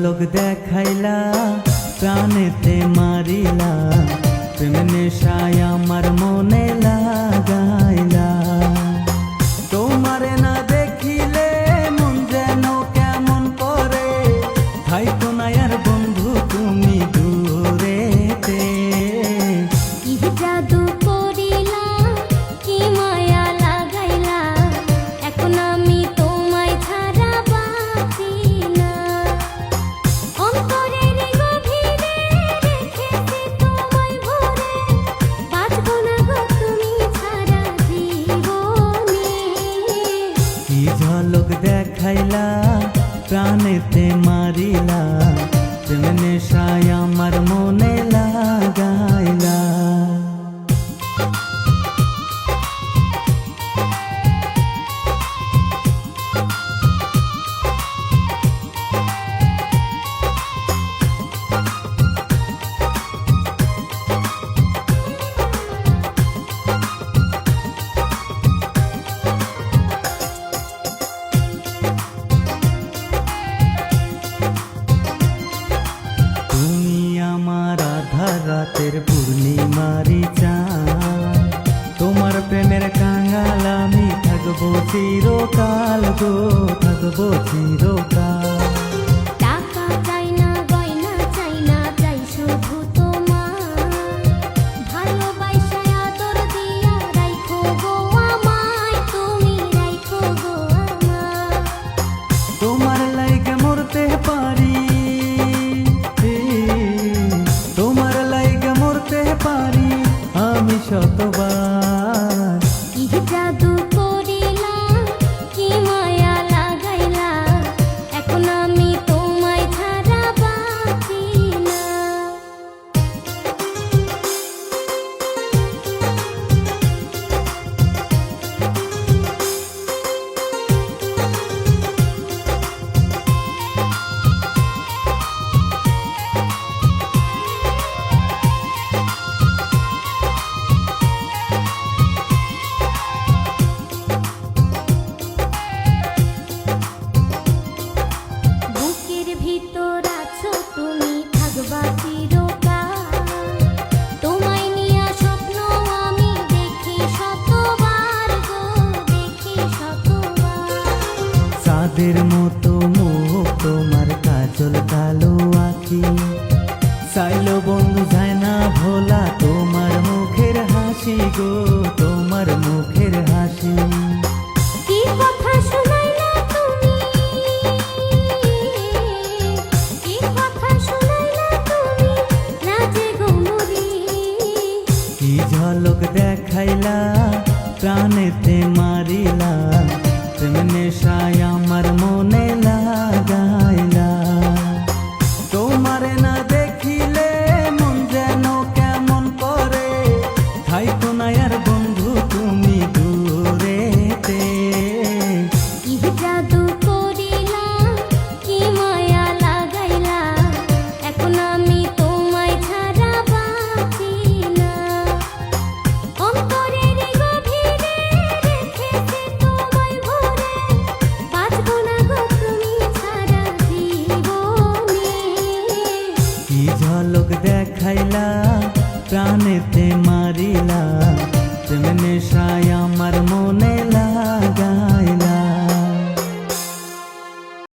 ঝলক দেখাইলা প্রাণেতে মারিলা, প্রেম নেশায় আমার মনে লাগাইলা। তোমারে না দেখিলে মন যেন কেমন করে, থাইকো না আর বন্ধু তুমি দূরেতে। কি জাদু করিলা, কি মায়া লাগাইলা, এখন আমি তোমায় ছাড়া বাঁচি না। অন্তরের গভীরে রেখেছি তোমায় ভরে, বাঁচবো না গো তুমি ছাড়া জীবনে। কি ঝলক দেখাইলা প্রাণেতে মারিলা, প্রেম নেশায় আমার মনে লাগাইলা। তুমি আমার আধার রাতের পূর্ণিমারি চাঁদ, তোমার প্রেমের কাঙাল আমি থাকবো চিরকাল গো, থাকবো চিরকাল। টাকা চাই না, গয়না চাই না, চাই শুধু তোমার ভালোবাসা, আদর দিয়া রাখো গো আমায়, তুমি রাখো গো আমায়। তোমার লাইগে মরতে পারি, তোমার লাইগে মরতে পারি আমি শতবার। কি জাদু করিলা, কি মায়া লাগাইলা, এখন আমি তোমায় ছাড়া বাঁচি না। বুকের ভিতর আছো তুমি, থাকবা চিরকাল, তোমায় নিয়া স্বপ্ন আমি দেখি শতবার গো, দেখি শতবার। চাঁদের মতো মুখ তোমার, কাজল কালো আঁখি, চাইলো বন্ধু যায় না ভোলা তোমার মুখের হাসি গো, তোমার মুখের হাসি। কি কথা শুনাইলা তুমি, কি কথা শুনাইলা তুমি, লাজে গো মরি। কি ঝলক দেখাইলা প্রাণেতে মারিলা, প্রেম নেশায় আমার মনে লাগাইলা। তোমারে না দেখিলে মন যেন কেমন করে, থাইকো না আর বন্ধু তুমি দূরেতে। কি জাদু করিলা, কি মায়া লাগাইলা, এখন আমি তোমায় ছাড়া বাঁচি না। অন্তরের গভীরে রেখেছি তোমায় ভরে, বাঁচবো না গো তুমি ছাড়া জীবনে। কি ঝলক দেখাইলা প্রাণেতে মারিলা, প্রেম নেশায়